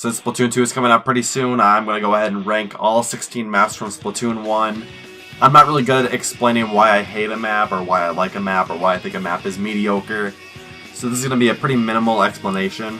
Since Splatoon 2 is coming out pretty soon, I'm going to go ahead and rank all 16 maps from Splatoon 1. I'm not really good at explaining why I hate a map, or why I like a map, or why I think a map is mediocre. So this is going to be a pretty minimal explanation.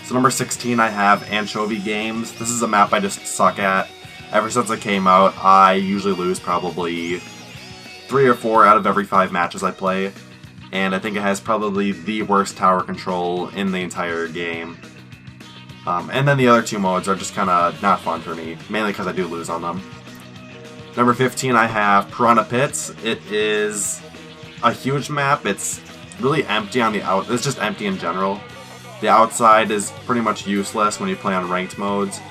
So number 16, I have Anchovy Games. This is a map I just suck at. Ever since it came out, I usually lose probably 3 or 4 out of every 5 matches I play. And I think it has probably the worst tower control in the entire game. And then the other 2 modes are just kind of not fun for me, mainly because I do lose on them. Number 15, I have Piranha Pits. It is a huge map. It's really empty on the out. It's just empty in general. The outside is pretty much useless when you play on ranked modes.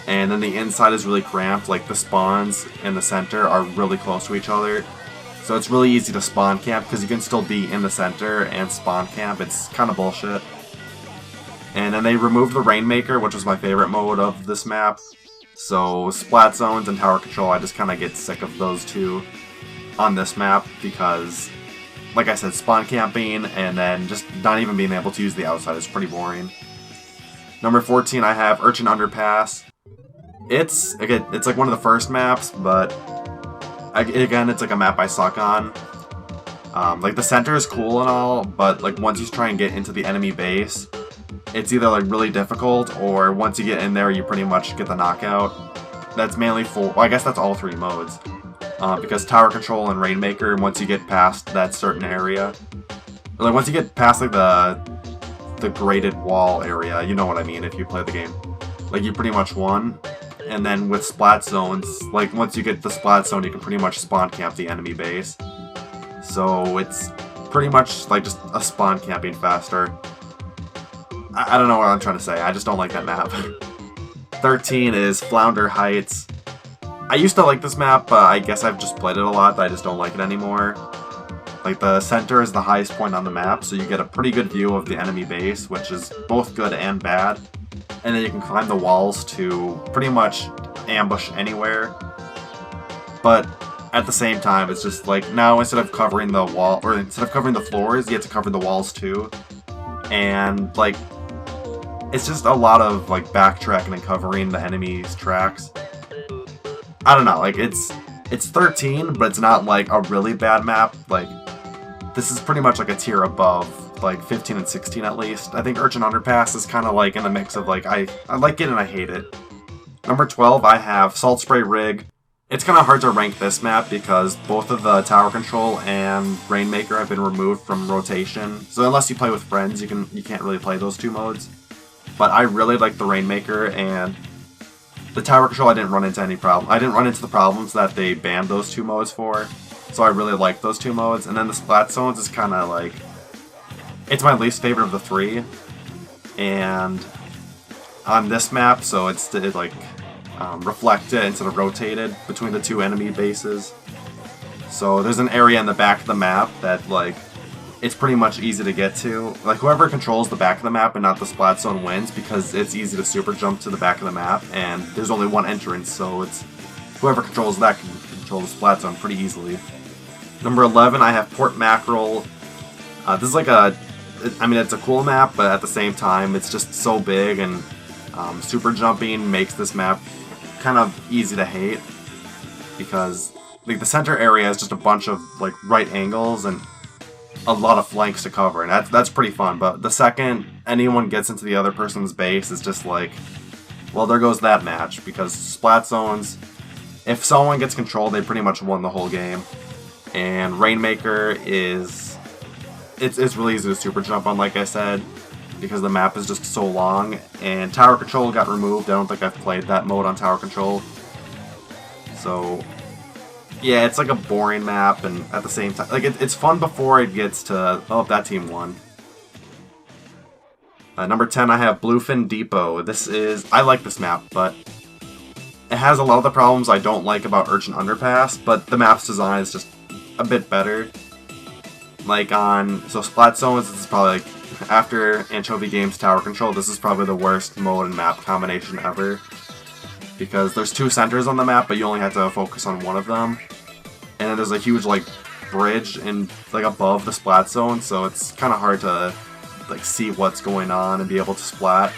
And then the inside is really cramped. Like the spawns in the center are really close to each other. So it's really easy to spawn camp because you can still be in the center and spawn camp. It's kind of bullshit. And then they removed the Rainmaker, which was my favorite mode of this map. So Splat Zones and Tower Control, I just kind of get sick of those 2 on this map because, like I said, spawn camping and then just not even being able to use the outside is pretty boring. Number 14, I have Urchin Underpass. It's like one of the first maps, but again, it's like a map I suck on. Like the center is cool and all, but like once you try and get into the enemy base, it's either like really difficult, or once you get in there, you pretty much get the knockout. That's mainly for, well, I guess that's all 3 modes. Because Tower Control and Rainmaker, once you get past that certain area, like once you get past like the graded wall area, you know what I mean if you play the game. Like you pretty much won. And then with Splat Zones, like once you get the Splat Zone, you can pretty much spawn camp the enemy base. So it's pretty much like just a spawn camping faster. I don't know what I'm trying to say, I just don't like that map. 13 is Flounder Heights. I used to like this map, but I guess I've just played it a lot, but I just don't like it anymore. Like the center is the highest point on the map, so you get a pretty good view of the enemy base, which is both good and bad. And then you can climb the walls to pretty much ambush anywhere. But at the same time, it's just like now instead of covering the wall, or instead of covering the floors, you have to cover the walls too. And like, it's just a lot of like backtracking and covering the enemy's tracks. I don't know, like it's 13, but it's not like a really bad map. Like this is pretty much like a tier above like 15 and 16 at least. I think Urchin Underpass is kind of like in the mix of like I like it and I hate it. Number 12, I have Salt Spray Rig. It's kind of hard to rank this map because both of the Tower Control and Rainmaker have been removed from rotation. So unless you play with friends, you can't really play those 2 modes. But I really like the Rainmaker, and the Tower Control I didn't run into any problem. I didn't run into the problems that they banned those 2 modes for. So I really like those 2 modes. And then the Splat Zones is kind of like, it's my least favorite of the 3. And on this map, so it's like reflected instead of rotated between the 2 enemy bases. So there's an area in the back of the map that like it's pretty much easy to get to. Like whoever controls the back of the map and not the Splat Zone wins, because it's easy to super jump to the back of the map and there's only one entrance, so it's whoever controls that can control the Splat Zone pretty easily. Number 11, I have Port Mackerel. This is like it's a cool map, but at the same time it's just so big, and super jumping makes this map kind of easy to hate because like the center area is just a bunch of like right angles and a lot of flanks to cover, and that's pretty fun. But the second anyone gets into the other person's base, it's just like, well, there goes that match, because Splat Zones, if someone gets control, they pretty much won the whole game. And Rainmaker is it's really easy to super jump on, like I said, because the map is just so long. And Tower Control got removed. I don't think I've played that mode on Tower Control. So yeah, it's like a boring map, and at the same time, like it's fun before it gets to, oh, that team won. Number 10, I have Bluefin Depot. I like this map, but it has a lot of the problems I don't like about Urchin Underpass, but the map's design is just a bit better. Like so Splat Zones, this is probably like, after Anchovy Games Tower Control, this is probably the worst mode and map combination ever. Because there's 2 centers on the map, but you only have to focus on one of them. And then there's a huge like bridge like above the Splat Zone, so it's kind of hard to like see what's going on and be able to splat.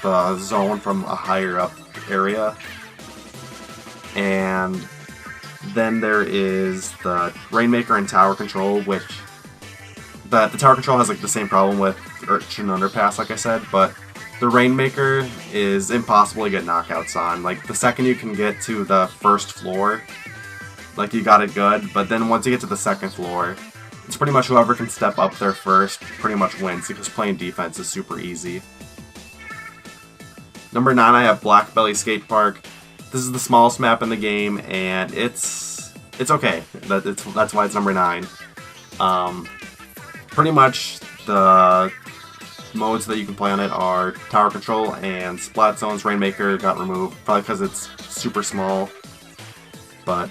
the zone from a higher up area. And then there is the Rainmaker and Tower Control, which the Tower Control has like the same problem with Urchin Underpass, like I said, but the Rainmaker is impossible to get knockouts on. Like, the second you can get to the first floor, like, you got it good, but then once you get to the second floor, it's pretty much whoever can step up there first pretty much wins, because playing defense is super easy. Number 9, I have Black Belly Skate Park. This is the smallest map in the game, and it's okay. That's why it's number 9. Pretty much the modes that you can play on it are Tower Control and Splat Zones. Rainmaker got removed, probably because it's super small. But,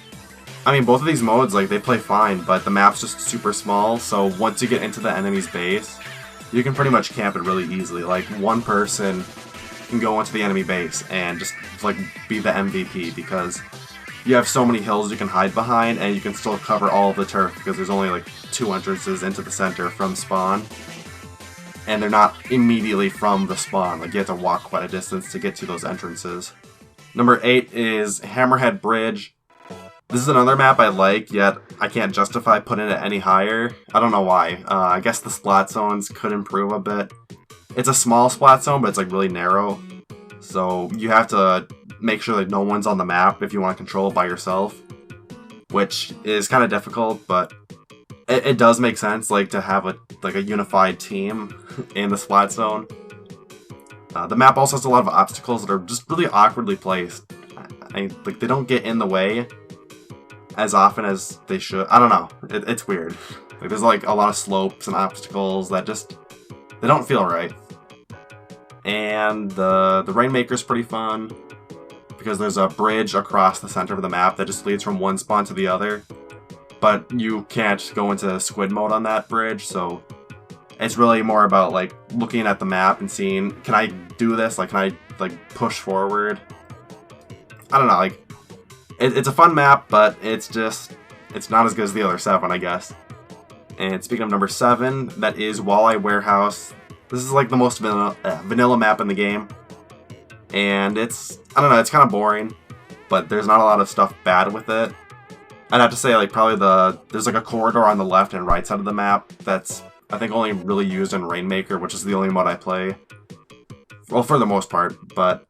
I mean, both of these modes, like, they play fine, but the map's just super small, so once you get into the enemy's base, you can pretty much camp it really easily. Like, one person can go into the enemy base and just, like, be the MVP, because you have so many hills you can hide behind, and you can still cover all of the turf, because there's only, like, 2 entrances into the center from spawn. And they're not immediately from the spawn, like, you have to walk quite a distance to get to those entrances. Number 8 is Hammerhead Bridge. This is another map I like, yet I can't justify putting it any higher. I don't know why. I guess the Splat Zones could improve a bit. It's a small Splat Zone, but it's like really narrow. So you have to make sure that no one's on the map if you want to control it by yourself. Which is kind of difficult, but it does make sense, like, to have a unified team in the Splat Zone. The map also has a lot of obstacles that are just really awkwardly placed. Like, they don't get in the way as often as they should. I don't know. It's weird. Like, there's like a lot of slopes and obstacles that just, they don't feel right. And the Rainmaker's pretty fun because there's a bridge across the center of the map that just leads from one spawn to the other. But you can't go into squid mode on that bridge, so it's really more about, like, looking at the map and seeing, can I do this? Like, can I, like, push forward? I don't know, like, it's a fun map, but it's not as good as the other 7, I guess. And speaking of number 7, that is Walleye Warehouse. This is, like, the most vanilla map in the game. And it's, I don't know, it's kind of boring, but there's not a lot of stuff bad with it. I'd have to say, like, probably there's like a corridor on the left and right side of the map that's, I think, only really used in Rainmaker, which is the only mod I play. Well, for the most part, but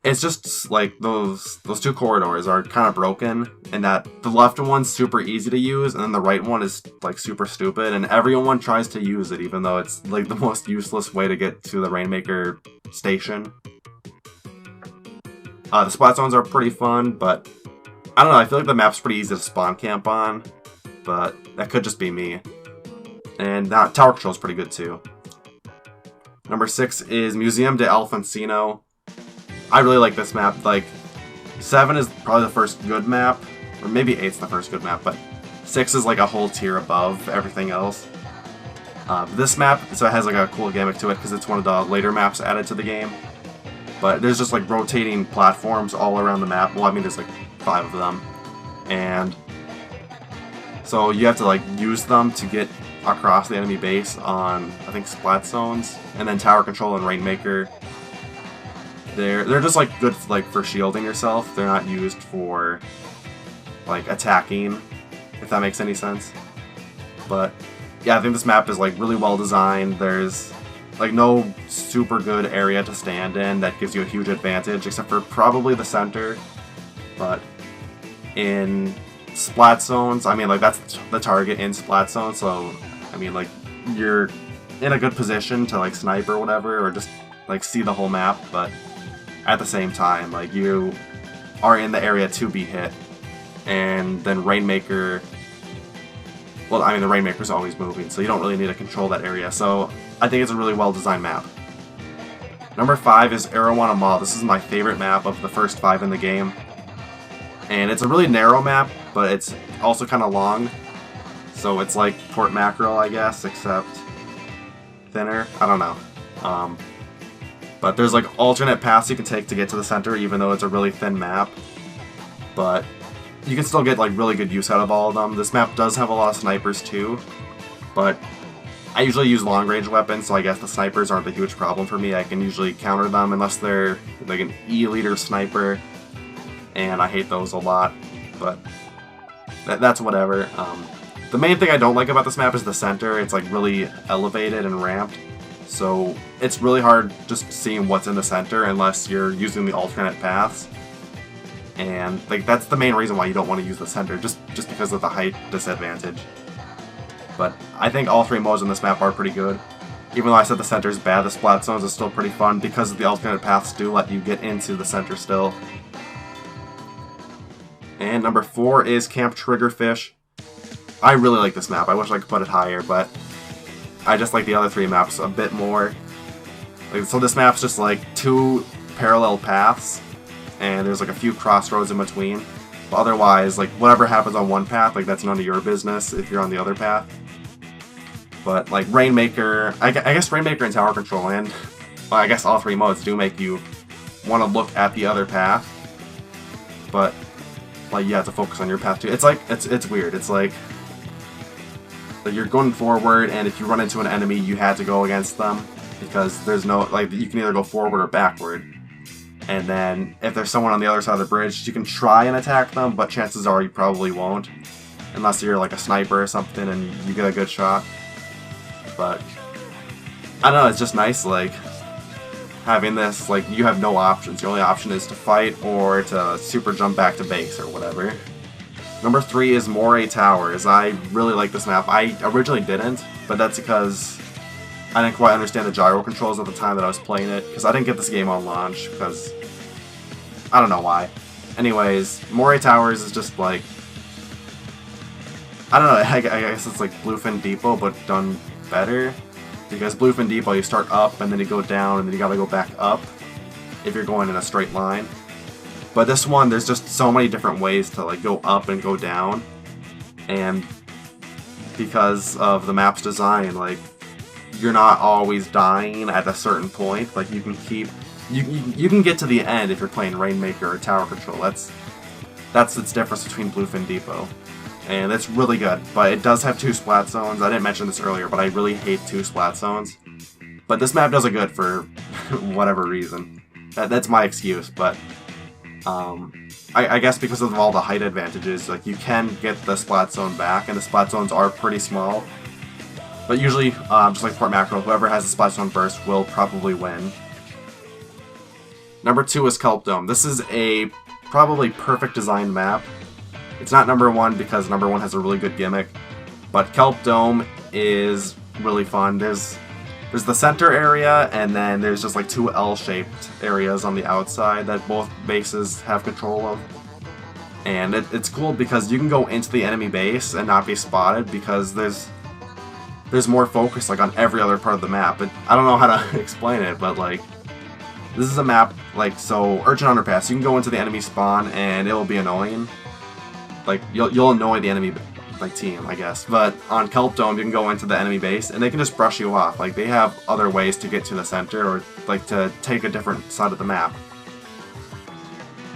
it's just, like, those 2 corridors are kind of broken, and that the left one's super easy to use, and then the right one is, like, super stupid, and everyone tries to use it, even though it's, like, the most useless way to get to the Rainmaker station. The Splat Zones are pretty fun, but I don't know, I feel like the map's pretty easy to spawn camp on, but that could just be me. And Tower Control is pretty good too. Number 6 is Museum de Alfonsino. I really like this map. Like, 7 is probably the first good map, or maybe 8's the first good map, but 6 is like a whole tier above everything else. This map, so it has like a cool gimmick to it because it's one of the later maps added to the game. But there's just like rotating platforms all around the map. Well, I mean, there's like 5 of them. And so you have to, like, use them to get across the enemy base on, I think, Splat Zones. And then Tower Control and Rainmaker. They're just, like, good, like, for shielding yourself. They're not used for, like, attacking, if that makes any sense. But yeah, I think this map is, like, really well designed. There's, like, no super good area to stand in that gives you a huge advantage, except for probably the center. But in Splat Zones, I mean, like, that's the target in Splat Zone, so, I mean, like, you're in a good position to, like, snipe or whatever, or just, like, see the whole map, but at the same time, like, you are in the area to be hit. And then Rainmaker, well, I mean, the Rainmaker's always moving, so you don't really need to control that area, so I think it's a really well-designed map. Number 5 is Arowana Mall. This is my favorite map of the first 5 in the game. And it's a really narrow map, but it's also kind of long. So it's like Port Mackerel, I guess, except thinner. I don't know. But there's, like, alternate paths you can take to get to the center, even though it's a really thin map. But you can still get, like, really good use out of all of them. This map does have a lot of snipers too, but I usually use long-range weapons, so I guess the snipers aren't a huge problem for me. I can usually counter them unless they're like an E-liter sniper, and I hate those a lot, but that's whatever. The main thing I don't like about this map is the center. It's like really elevated and ramped, so it's really hard just seeing what's in the center unless you're using the alternate paths. And like that's the main reason why you don't want to use the center, just because of the height disadvantage. But I think all three modes in this map are pretty good. Even though I said the center is bad, the Splat Zones is still pretty fun because the alternate paths do let you get into the center still. And number 4 is Camp Triggerfish. I really like this map. I wish I could put it higher, but I just like the other 3 maps a bit more. Like, so this map's just like 2 parallel paths, and there's like a few crossroads in between. But otherwise, like whatever happens on one path, like that's none of your business if you're on the other path. But like Rainmaker, I guess Rainmaker and Tower Control, and well, I guess all 3 modes do make you want to look at the other path. But like you have to focus on your path too. It's like it's weird. It's like you're going forward, and if you run into an enemy, you had to go against them because there's no like you can either go forward or backward. And then if there's someone on the other side of the bridge, you can try and attack them, but chances are you probably won't, unless you're like a sniper or something and you get a good shot. But I don't know, it's just nice like having this, like you have no options. The only option is to fight or to super jump back to base or whatever. Number 3 is Moray Towers. I really like this map. I originally didn't, but that's because I didn't quite understand the gyro controls at the time that I was playing it, because I didn't get this game on launch, because I don't know why. Anyways, Moray Towers is just like, I don't know, I guess it's like Bluefin Depot, but done better. Because Bluefin Depot, you start up, and then you go down, and then you gotta go back up, if you're going in a straight line. But this one, there's just so many different ways to like go up and go down, and because of the map's design, like, you're not always dying at a certain point. Like you can keep, you can get to the end if you're playing Rainmaker or Tower Control. That's its difference between Bluefin Depot, and it's really good. But it does have 2 Splat Zones. I didn't mention this earlier, but I really hate 2 Splat Zones. But this map does it good for whatever reason. That's my excuse. But I guess because of all the height advantages, like you can get the Splat Zone back, and the Splat Zones are pretty small. But usually, just like Fort Mackerel, whoever has the Splat Zone first will probably win. Number 2 is Kelp Dome. This is a probably perfect designed map. It's not number 1 because number 1 has a really good gimmick, but Kelp Dome is really fun. There's the center area, and then there's just like 2 L-shaped areas on the outside that both bases have control of. And it's cool because you can go into the enemy base and not be spotted because there's more focus like on every other part of the map. But I don't know how to explain it, but like this is a map like, so Urchin Underpass, you can go into the enemy spawn and it will be annoying. Like you'll annoy the enemy like team, I guess. But on Kelp Dome you can go into the enemy base and they can just brush you off. Like they have other ways to get to the center or like to take a different side of the map.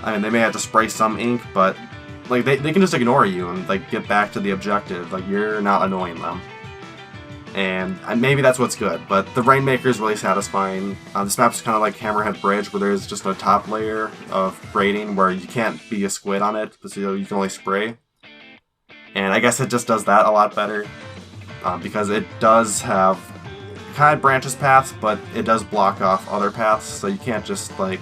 I mean, they may have to spray some ink, but like they can just ignore you and like get back to the objective. Like you're not annoying them. And maybe that's what's good, but the Rainmaker is really satisfying. This map's kind of like Hammerhead Bridge, where there's just a top layer of grading where you can't be a squid on it, so you can only spray. And I guess it just does that a lot better, because it does have, it kind of branches paths, but it does block off other paths, so you can't just like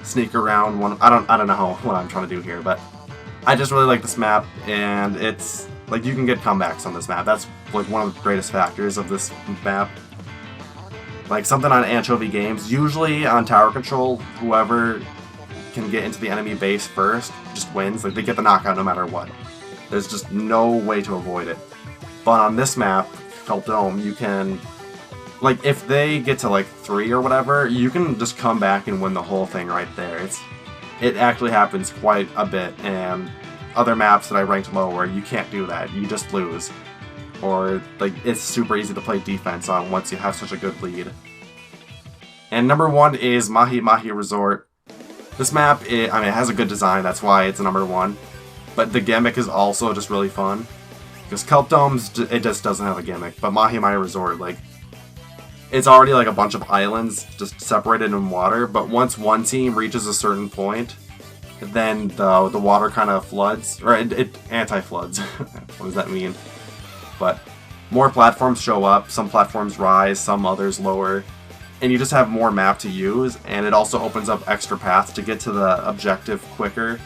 sneak around one. I don't know what I'm trying to do here, but I just really like this map, and it's like you can get comebacks on this map. That's like one of the greatest factors of this map. Like something on Anchovy Games, usually on Tower Control, whoever can get into the enemy base first just wins. Like they get the knockout no matter what. There's just no way to avoid it. But on this map, Kelp Dome, you can, like if they get to like 3 or whatever, you can just come back and win the whole thing right there. It actually happens quite a bit, and other maps that I ranked lower, you can't do that. You just lose. Or like it's super easy to play defense on once you have such a good lead. And number 1 is Mahi Mahi Resort. This map, it has a good design, that's why it's number 1. But the gimmick is also just really fun. Because Kelp Domes, it just doesn't have a gimmick. But Mahi Mai Resort, like, it's already like a bunch of islands just separated in water. But once one team reaches a certain point, then the water kind of floods, or it anti-floods. What does that mean? But more platforms show up. Some platforms rise, some others lower. And you just have more map to use, and it also opens up extra paths to get to the objective quicker.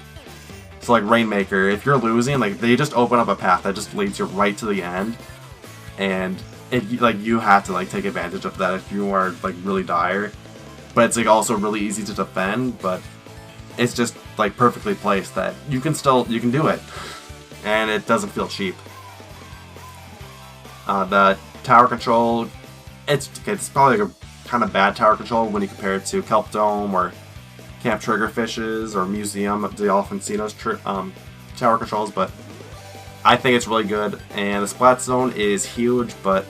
So like Rainmaker, if you're losing, like they just open up a path that just leads you right to the end, and you have to like take advantage of that if you are like really dire. But it's like also really easy to defend, but it's just like perfectly placed that you can do it, and it doesn't feel cheap. The tower control, it's probably like a kind of bad tower control when you compare it to Kelp Dome or Camp Triggerfish's or Museum of the Elephantino's tower controls, but I think it's really good. And the Splat Zone is huge, but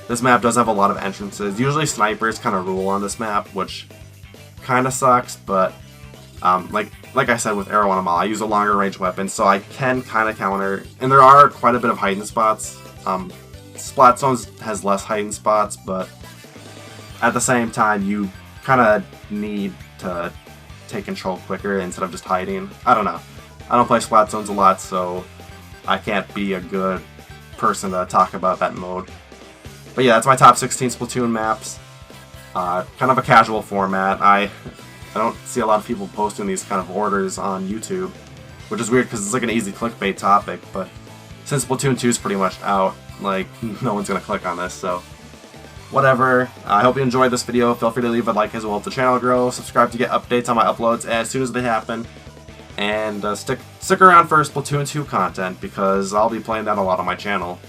this map does have a lot of entrances. Usually snipers kind of rule on this map, which kind of sucks, but like I said with Arowana Mall, I use a longer range weapon, so I can kind of counter, and there are quite a bit of hiding spots. Splat Zones has less hiding spots, but at the same time, you kind of need to take control quicker instead of just hiding. I don't know. I don't play Splat Zones a lot, so I can't be a good person to talk about that mode. But yeah, that's my top 16 Splatoon maps. Kind of a casual format. I don't see a lot of people posting these kind of orders on YouTube, which is weird because it's like an easy clickbait topic, but since Splatoon 2 is pretty much out, like, no one's going to click on this, so whatever. I hope you enjoyed this video. Feel free to leave a like as well if the channel grows. Subscribe to get updates on my uploads as soon as they happen. And stick around for Splatoon 2 content because I'll be playing that a lot on my channel.